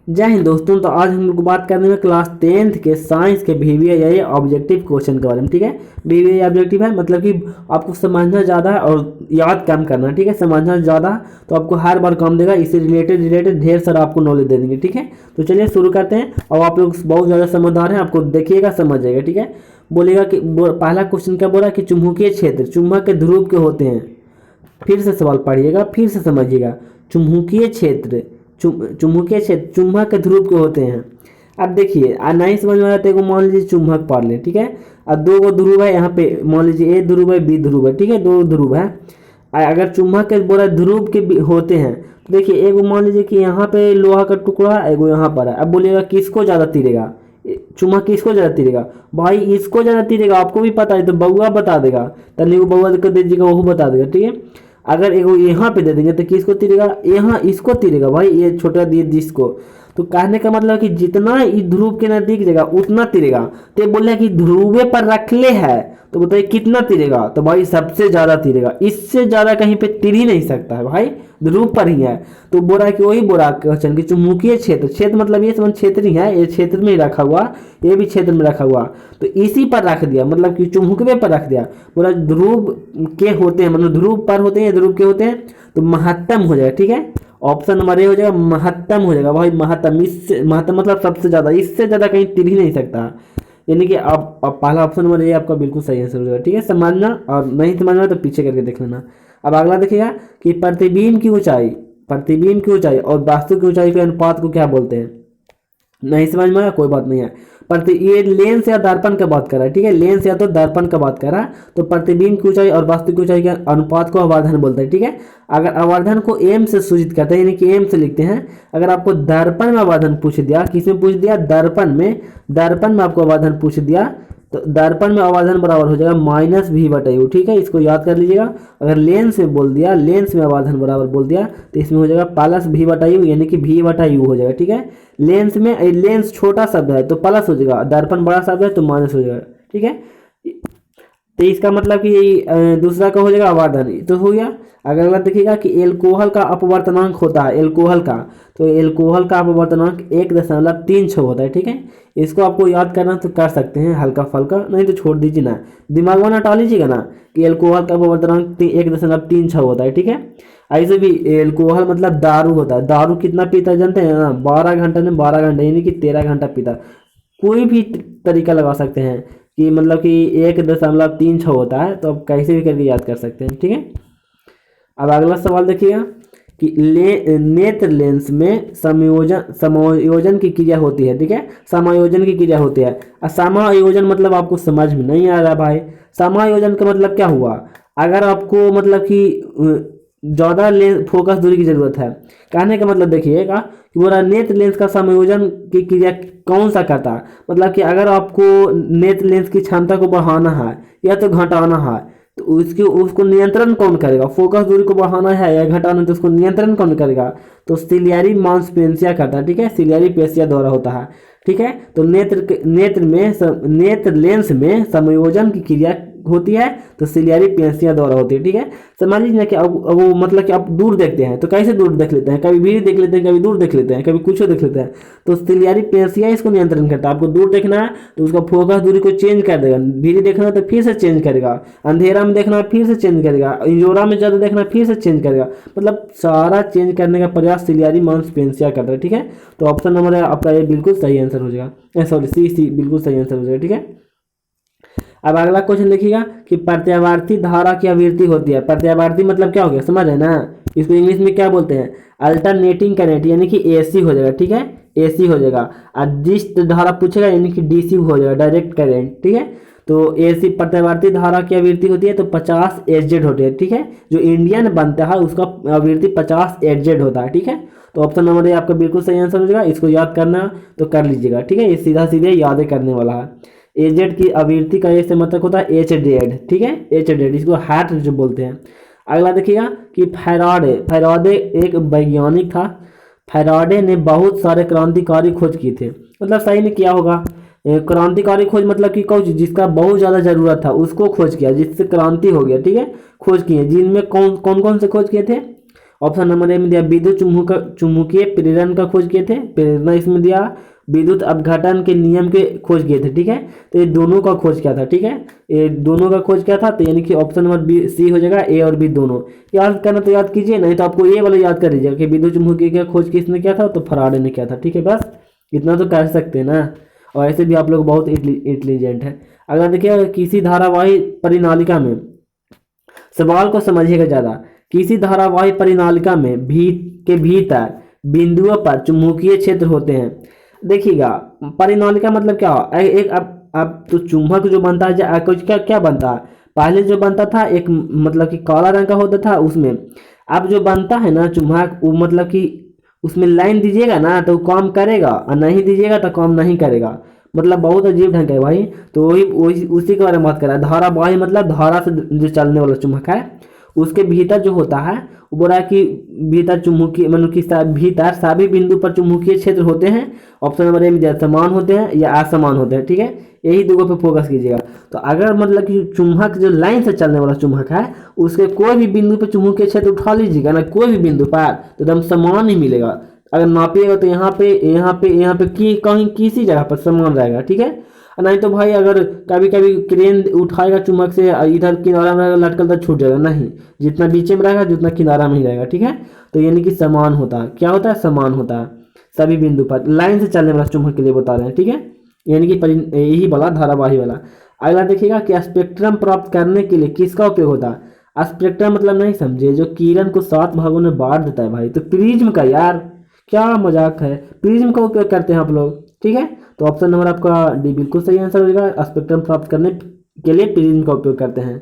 जय हिंद दोस्तों। तो आज हम लोग बात करने में क्लास 10th के साइंस के वीवीआई ऑब्जेक्टिव क्वेश्चन के बारे में। ठीक है, वीवीआई ऑब्जेक्टिव है मतलब कि आपको समझना ज़्यादा है और याद कम करना। ठीक है, समझना ज़्यादा तो आपको हर बार काम देगा, इससे रिलेटेड ढेर सारा आपको नॉलेज दे देंगे। ठीक है, तो चलिए शुरू करते हैं। और आप लोग बहुत ज़्यादा समझदार हैं, आपको देखिएगा समझ जाएगा। ठीक है, बोलेगा कि पहला क्वेश्चन क्या बोला कि चुंबकीय क्षेत्र चुंबक के ध्रुव के होते हैं। फिर से सवाल पढ़िएगा, फिर से समझिएगा। चुंबकीय क्षेत्र चुंबकीय क्षेत्र चुंबक के ध्रुव के होते हैं। अब देखिए, नहीं समझ में आया तो एगो मान लीजिए चुंबक पढ़ लें। ठीक है, अब दो गो ध्रुव है यहाँ पे, मान लीजिए ए ध्रुव है बी ध्रुव है। ठीक है, दो ध्रुव है। अगर चुंबक के बोला ध्रुव के होते हैं तो देखिए, एगो मान लीजिए कि यहाँ पे लोहा का टुकड़ा, एगो यहाँ पर है। अब बोलिएगा किसको ज़्यादा तीरेगा, चुंबक किसको ज़्यादा तीरेगा? भाई इसको ज़्यादा तीरेगा, आपको भी पता है तो बउआ बता देगा, तनी वो बउआ कर दीजिएगा, वो बता देगा। ठीक है, अगर एगो यहाँ पे दे देंगे तो किसको तीरेगा? यहाँ इसको तीरेगा भाई, ये छोटा दिए जिसको। तो कहने का मतलब कि जितना इस ध्रुव के नजदीक जगह उतना तीरेगा। तो बोले कि ध्रुवे पर रख ले है तो बताइए कितना तीरेगा? तो भाई सबसे ज्यादा तीरेगा, इससे ज्यादा कहीं पे तीर ही नहीं सकता है भाई, ध्रुव पर ही है। तो बोरा कि वही बोरा क्वेश्चन की चुंबकीय क्षेत्र, क्षेत्र मतलब ये समझ क्षेत्र ही है, ये क्षेत्र में ही रखा हुआ, ये भी क्षेत्र में रखा हुआ, तो इसी पर रख दिया, मतलब कि चुंबकवे पर रख दिया। बोला ध्रुव के होते हैं, मतलब ध्रुव पर होते हैं, ध्रुव के होते हैं, तो महत्तम हो जाएगा। ठीक है, ऑप्शन नंबर ए हो जाएगा, महत्तम हो जाएगा भाई, महत्तम। इससे महत्तम मतलब सबसे ज्यादा, इससे ज्यादा कहीं तीर ही नहीं सकता। यानी कि आप पहला ऑप्शन नंबर ए आपका बिल्कुल सही आंसर हो जाएगा। ठीक है, समझना, और नहीं समझना तो पीछे करके देख लेना। अब अगला देखिएगा कि प्रतिबिंब की ऊंचाई और वास्तु की ऊंचाई के अनुपात को क्या बोलते हैं? नहीं समझ में आया, कोई बात नहीं है। ये लेंस या दर्पण का बात कर रहा है। ठीक है, लेंस या तो दर्पण का बात कर रहा है। तो प्रतिबिंब की ऊंचाई और वास्तविक ऊंचाई के अनुपात को आवर्धन बोलते हैं। ठीक है, अगर आवर्धन को एम से सूचित करते हैं, यानी कि एम से लिखते हैं। अगर आपको दर्पण में आवर्धन पूछ दिया, किसमें पूछ दिया? दर्पण में आपको आवर्धन पूछ दिया, तो दर्पण में आवर्धन बराबर हो जाएगा -v/u। ठीक है, इसको याद कर लीजिएगा। अगर लेंस में बोल दिया, लेंस में आवर्धन बराबर बोल दिया, तो इसमें हो जाएगा +v/u, यानी कि v/u हो जाएगा। ठीक है, लेंस में लेंस छोटा शब्द है तो प्लस हो जाएगा, दर्पण बड़ा शब्द है तो माइनस हो जाएगा। ठीक है, तो इसका मतलब कि दूसरा का हो जाएगा आवर्धन, तो हो गया। अगला देखिएगा कि एल्कोहल का अपवर्तनांक होता है, एल्कोहल का, तो एल्कोहल का अपवर्तनांक 1.36 होता है। ठीक है, इसको आपको याद करना तो कर सकते हैं हल्का फल्का, नहीं तो छोड़ दीजिए ना, दिमाग में ना टाल लीजिएगा ना कि एल्कोहल का अपवर्तनांक 1.36 होता है। ठीक है, ऐसे भी एल्कोहल मतलब दारू होता है। दारू कितना पीता जानते हैं ना? 12 घंटा में 12 घंटे, यानी कि 13 घंटा पीता। कोई भी तरीका लगा सकते हैं कि मतलब कि 1.36 होता है, तो आप कैसे भी करके याद कर सकते हैं। ठीक है, अब अगला सवाल देखिएगा कि नेत्र लेंस में समायोजन की क्रिया होती है। ठीक है, समायोजन की क्रिया होती है। और समायोजन मतलब आपको समझ में नहीं आ रहा भाई, समायोजन का मतलब क्या हुआ? अगर आपको मतलब कि ज़्यादा लेंस फोकस दूरी की जरूरत है, कहने का मतलब देखिएगा कि बोला नेत्र लेंस का समायोजन की क्रिया कौन सा करता है? मतलब कि अगर आपको नेत्र लेंस की क्षमता को बढ़ाना है या तो घटाना है, तो उसको नियंत्रण कौन करेगा? फोकस दूरी को बढ़ाना है या घटाना, तो उसको नियंत्रण कौन करेगा? तो सिलियरी मांसपेशिया करता है। ठीक है, सिलियरी पेशिया द्वारा होता है। ठीक है, तो नेत्र लेंस में समायोजन की क्रिया होती है तो सिलियरी पेशिया द्वारा होती है। ठीक है, समझ लीजिए ना कि अब वो मतलब कि आप दूर देखते हैं तो कैसे दूर देख लेते हैं? कभी भी देख लेते हैं, कभी दूर देख लेते हैं, कभी कुछ देख लेते हैं। तो सिलियरी पेशिया इसको नियंत्रण करता है। आपको दूर देखना है तो उसका फोकस दूरी को चेंज कर देगा, धीरे देखना है तो फिर से चेंज करेगा, अंधेरा में देखना है फिर से चेंज करेगा, इंजोरा में ज़्यादा देखना है फिर से चेंज करेगा। मतलब सारा चेंज करने का प्रयास सिलियरी मांसपेशिया करता है। ठीक है, तो ऑप्शन नंबर है आपका ये बिल्कुल सही आंसर हो जाएगा, सॉरी सी बिल्कुल सही आंसर हो जाएगा। ठीक है, अब अगला क्वेश्चन देखिएगा कि प्रत्यावर्ती धारा की आवृत्ति होती है। प्रत्यावर्ती मतलब क्या हो गया, समझ है ना? इसको इंग्लिश में क्या बोलते हैं? अल्टरनेटिंग करंट, यानी कि एसी हो जाएगा। ठीक है, एसी हो जाएगा। और जिस धारा पूछेगा यानी कि डीसी हो जाएगा, डायरेक्ट करंट। ठीक है, तो एसी प्रत्यावर्ती धारा की आवृत्ति होती है तो 50 एचजेड होती है। ठीक है, जो इंडियन बनता है उसका आवृत्ति 50 एचजेड होता है। ठीक है, तो ऑप्शन नंबर ए आपका बिल्कुल सही आंसर हो जाएगा। इसको याद करना तो कर लीजिएगा। ठीक है, ये सीधा सीधे यादें करने वाला है। एजेड की आवृत्ति का ये से मतलब होता है एच डेड। ठीक है, एच डेड, इसको हार्ट जो बोलते हैं। अगला देखिएगा कि फैराडे एक वैज्ञानिक था। फैराडे ने बहुत सारे क्रांतिकारी खोज किए थे। मतलब सही में किया होगा, क्रांतिकारी खोज मतलब कि कुछ जिसका बहुत ज़्यादा ज़रूरत था उसको खोज किया, जिससे क्रांति हो गया। ठीक है, खोज किए, जिनमें कौन कौन से खोज किए थे? ऑप्शन नंबर ए में दिया विद्युत चुम्बकीय प्रेरण का खोज किए थे, प्रेरणा इसमें दिया, विद्युत अपघटन के नियम के खोज किए थे, ठीक है। तो ये दोनों का खोज किया था, ठीक है, ये दोनों का खोज किया था। तो यानी कि ऑप्शन नंबर बी सी हो जाएगा, ए और बी दोनों। याद करना तो याद कीजिए, नहीं तो आपको ये वाला याद कर लीजिएगा कि विद्युत चुम्बकीय का खोज किसने किया था, तो फराडे ने किया था, ठीक है। बस इतना तो कर सकते हैं ना, और ऐसे भी आप लोग बहुत इंटेलिजेंट है। अगर देखिए किसी धारावाही परिनालिका में, सवाल को समझिएगा ज़्यादा, किसी धारावाही परिनालिका में के भीतर बिंदुओं पर चुंबकीय क्षेत्र होते हैं। देखिएगा परिनालिका मतलब क्या हो, एक अब तो चुंबक जो बनता है कुछ क्या क्या बनता है, पहले जो बनता था एक मतलब कि काला रंग का होता था उसमें, अब जो बनता है ना चुंबक वो मतलब कि उसमें लाइन दीजिएगा ना तो काम करेगा और नहीं दीजिएगा तो काम नहीं करेगा, मतलब बहुत अजीब ढंग का है भाई। तो वही वही उसी के बारे में बात कर रहा है। धारावाही मतलब धारा से जो चलने वाला चुंबक है, उसके भीतर जो होता है वो बोल रहा है कि भीतर चुंबकीय मतलब कि भीतर सभी बिंदु पर चुंबकीय क्षेत्र होते हैं। ऑप्शन नंबर ए में समान होते हैं या असमान होते हैं, ठीक है, यही दो पे फोकस कीजिएगा। तो अगर मतलब कि चुंबक जो लाइन से चलने वाला चुंबक है उसके कोई भी बिंदु पर चुंबकीय क्षेत्र उठा लीजिएगा ना, कोई भी बिंदु पर तो एकदम समान ही मिलेगा। अगर नापिएगा तो यहाँ पे कहीं किसी जगह पर समान रहेगा, ठीक है। नहीं तो भाई अगर कभी कभी क्रेन उठाएगा चुंबक से इधर किनारा में लटकल तो छूट जाएगा, नहीं, जितना बीचे में रहेगा जितना किनारा में ही रहेगा, ठीक है। तो यानी कि समान होता है, क्या होता है, समान होता है सभी बिंदु पर, लाइन से चलने वाला चुंबक के लिए बता रहे हैं, ठीक है। यानी कि यही वाला धारावाही वाला। अगला देखिएगा कि स्पेक्ट्रम प्राप्त करने के लिए किसका उपयोग होता है। स्पेक्ट्रम मतलब नहीं समझे, जो किरण को 7 भागों में बांट देता है भाई, तो प्रिज्म का, यार क्या मजाक है, प्रिज्म का उपयोग करते हैं आप लोग, ठीक है। तो ऑप्शन नंबर आपका डी बिल्कुल सही आंसर हो जाएगा, स्पेक्ट्रम प्राप्त करने के लिए प्रिज्म का उपयोग करते हैं।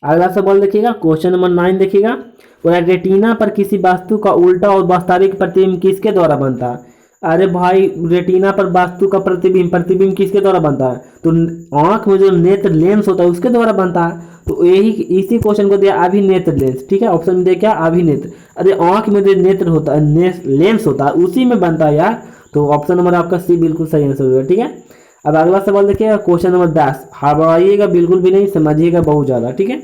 अगला सवाल देखिएगा, क्वेश्चन नंबर 9 देखिएगा, पूरा रेटिना पर किसी वस्तु का उल्टा और वास्तविक प्रतिबिंब किसके द्वारा बनता है। अरे भाई रेटिना पर वस्तु का प्रतिबिंब किसके द्वारा बनता है, तो आंख में जो नेत्र लेंस होता है उसके द्वारा बनता है। तो यही इसी क्वेश्चन को दिया अभिनेत्र लेंस, ठीक है, ऑप्शन में दिया क्या, अभिनेत्र। अरे आंख में जो नेत्र होता है लेंस होता है उसी में बनता है यार। तो ऑप्शन नंबर आपका सी बिल्कुल सही आंसर होगा, ठीक है। अब अगला सवाल देखिएगा, क्वेश्चन नंबर 10, हवाइएगा बिल्कुल भी नहीं, समझिएगा बहुत ज़्यादा, ठीक है।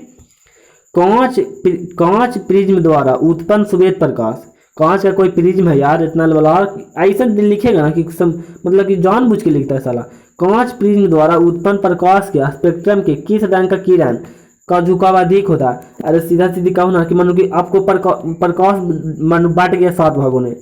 कांच प्रिज्म द्वारा उत्पन्न श्वेत प्रकाश, कांच का कोई प्रिज्म है यार, इतना बड़ा ऐसा लिखेगा ना कि मतलब कि जानबूझ के लिखता है साला। कांच प्रिज्म द्वारा उत्पन्न प्रकाश के स्पेक्ट्रम के किस रंग का किरण का झुकाव अधिक होता है। अरे सीधा सीधी कहूँ ना कि मानो कि आपको प्रकाश मानो बांट गया 7 भागों में,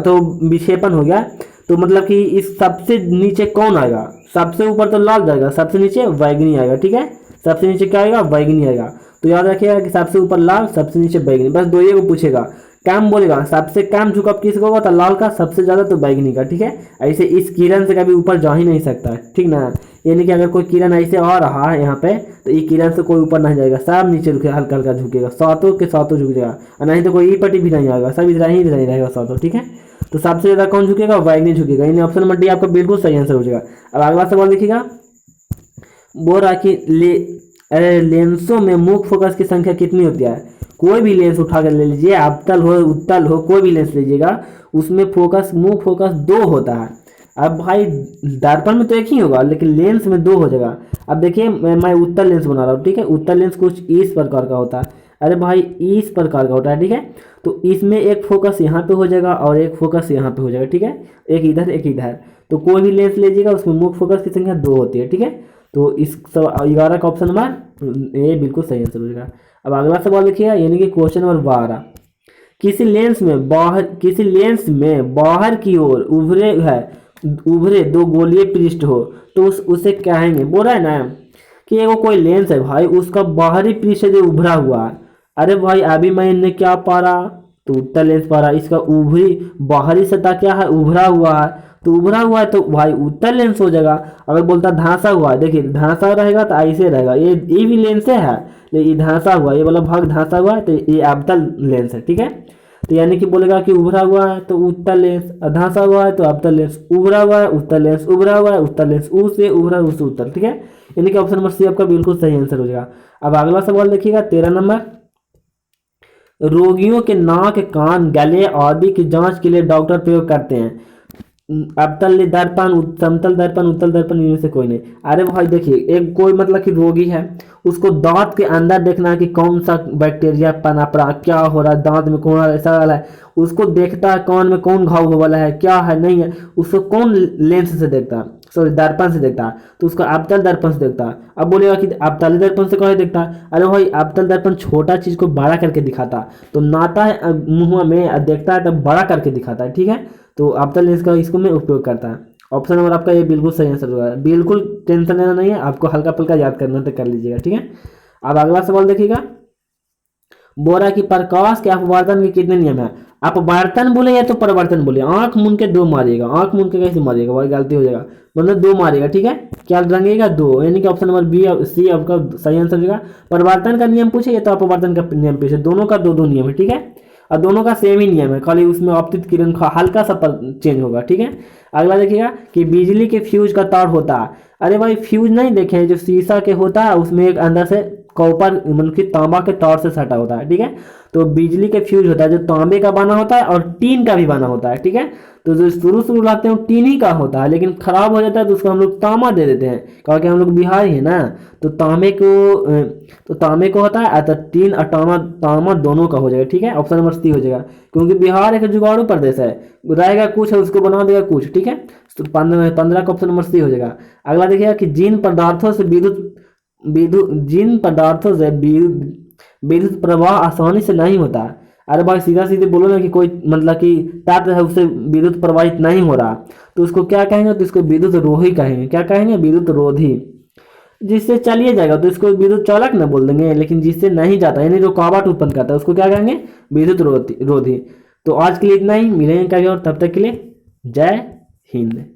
तो विक्षेपण हो गया, तो मतलब कि इस सबसे नीचे कौन आएगा, सबसे ऊपर तो लाल जाएगा, सबसे नीचे बैगनी आएगा, ठीक है, सबसे नीचे क्या आएगा, बैगनी आएगा। तो याद रखिएगा कि सबसे ऊपर लाल, सबसे नीचे बैगनी, बस दो ही को पूछेगा, कम बोलेगा सबसे कम झुकाव किसका होगा, तो लाल का, सबसे ज़्यादा तो बैगनी का, ठीक है। ऐसे इस किरण से कभी ऊपर जा ही नहीं सकता है, ठीक ना। यानी कि अगर कोई किरण ऐसे आ रहा है यहाँ पे तो ये किरण से कोई ऊपर नहीं जाएगा, सब नीचे हल्का हल्का झुकेगा, सातों के सातों झुक जाएगा, और नहीं तो कोई ई पट्टी भी नहीं आएगा, सब इधर ही रहेगा सातों, ठीक है। तो सबसे ज़्यादा कौन झुकेगा, बैगनी झुकेगा, यानी ऑप्शन नंबर डी आपका बिल्कुल सही आंसर हो जाएगा। अब अगला सवाल देखिएगा, बोल रहा कि लेंसों में मुख्य फोकस की संख्या कितनी होती है। कोई भी लेंस उठा कर ले लीजिए, अवतल हो उत्तल हो, कोई भी लेंस लीजिएगा उसमें मुख्य फोकस 2 होता है। अब भाई दर्पण में तो एक ही होगा लेकिन लेंस में 2 हो जाएगा। अब देखिए मैं उत्तल लेंस बना रहा हूँ, ठीक है, उत्तल लेंस कुछ इस प्रकार का होता है, अरे भाई इस प्रकार का होता है, ठीक है। तो इसमें एक फोकस यहाँ पे हो जाएगा और एक फोकस यहाँ पे हो जाएगा, ठीक है, एक इधर एक इधर। तो कोई भी लेंस लीजिएगा उसमें मुख्य फोकस की संख्या 2 होती है, ठीक है। तो इस 11 का ऑप्शन नंबर ए बिल्कुल सही आंसर हो जाएगा। अब अगला सवाल देखिएगा, यानी कि क्वेश्चन नंबर 12, किसी लेंस में बाहर की ओर उभरे 2 गोलीय पृष्ठ हो तो उसे कहेंगे, बोल रहा है ना कि एगो कोई लेंस है भाई, उसका बाहरी पृष्ठ जो उभरा हुआ है। अरे भाई अभी मैंने क्या पढ़ा, तो उत्तल लेंस पढ़ा, इसका बाहरी सतह क्या है, उभरा हुआ है, तो उभरा हुआ है तो भाई उत्तल लेंस हो जाएगा। अगर बोलता धांसा हुआ है, देखिए धांसा रहेगा तो ऐसे रहेगा, ये भी लेंस है लेकिन ये धांसा हुआ, ये वाला भाग धांसा हुआ है तो ये अवतल लेंस है, ठीक है। तो यानी कि बोलेगा कि उभरा हुआ है तो उत्तल लेंस, धांसा हुआ है तो अवतल लेंस, उभरा हुआ है उत्तल लेंस, उभरा हुआ है उत्तल लेंस, ऊ से उभरा ऊ से उत्तल, ठीक है। यानी कि ऑप्शन नंबर सी आपका बिल्कुल सही आंसर हो जाएगा। अब अगला सवाल देखिएगा 13 नंबर, रोगियों के नाक, कान, गले आदि की जांच के लिए डॉक्टर प्रयोग करते हैं। अवतल दर्पण, समतल दर्पण, उत्तल दर्पण, इनमें से कोई नहीं। अरे भाई देखिए, एक कोई मतलब कि रोगी है, उसको दांत के अंदर देखना है कि कौन सा बैक्टीरिया पनप रहा, क्या हो रहा है दांत में, कौन ऐसा वाला है, उसको देखता है कान में कौन घाव हो वाला है, क्या है नहीं है, उसको कौन लेंस से देखता है, सॉरी दर्पण से देखता है, तो उसको अवतल दर्पण से देखता है। अब बोलेगा कि अवतल दर्पण से कौन देखता है, अरे भाई अवतल दर्पण छोटा चीज को बड़ा करके दिखाता है, तो नाता है मुंह में, देखता है तब बड़ा करके दिखाता है, ठीक है। तो अवतल लेंस का इसको में उपयोग करता है। ऑप्शन नंबर आपका ये बिल्कुल सही आंसर होगा, बिल्कुल टेंशन लेना नहीं है, आपको हल्का फुल्का याद करना तो कर लीजिएगा, ठीक है। अब अगला सवाल देखिएगा, बोरा की प्रकाश के अपवर्तन के कितने नियम है। अपवर्तन बोले या तो परिवर्तन बोले, आंख मूंद के दो मारिएगा, आंख मूंद के कैसे मारिएगा भाई, गलती हो जाएगा, मतलब दो मारिएगा, ठीक है। क्या रंगेगा दो, यानी कि ऑप्शन नंबर बी और सी आपका सही आंसर होगा। परिवर्तन का नियम पूछे या तो अपवर्तन का नियम पूछे, दोनों का दो दो नियम है, ठीक है, और दोनों का सेम ही नियम है, खाली उसमें आपतित किरण का हल्का सा चेंज होगा, ठीक है। अगला देखिएगा कि बिजली के फ्यूज का तार होता है। अरे भाई फ्यूज नहीं देखे, जो शीशा के होता है उसमें एक अंदर से कॉपर मतलब कि तांबा के तार से सटा होता है, ठीक है। तो बिजली के फ्यूज होता है जो तांबे का बना होता है और टीन का भी बना होता है, ठीक है। तो जो शुरू लाते हैं टीन ही का होता है, लेकिन खराब हो जाता है तो उसको हम लोग तांबा दे देते हैं, क्योंकि हम लोग बिहारी है ना। तो तांबे को होता है, तो टीन और तांबा दोनों का हो जाएगा, ठीक है। ऑप्शन नंबर सी हो जाएगा, क्योंकि बिहार एक जुगाड़ू प्रदेश है, रहेगा कुछ है उसको बना देगा कुछ, ठीक है। तो 15 का ऑप्शन नंबर सी हो जाएगा। अगला देखिएगा कि जिन पदार्थों से विद्युत प्रवाह आसानी से नहीं होता। अरे भाई सीधा सीधे बोलो ना कि कोई मतलब कि तत्व है उससे विद्युत प्रवाहित नहीं हो रहा, तो उसको क्या कहेंगे, तो इसको विद्युत रोधी कहेंगे। क्या कहेंगे, विद्युत रोधी। जिससे चलिए जाएगा तो इसको विद्युत चालक ना बोल देंगे, लेकिन जिससे नहीं जाता यानी रुकावट उत्पन्न करता है उसको क्या कहेंगे, विद्युत रोधी। तो आज के लिए इतना ही, मिलेंगे कभी और, तब तक के लिए जय हिंद।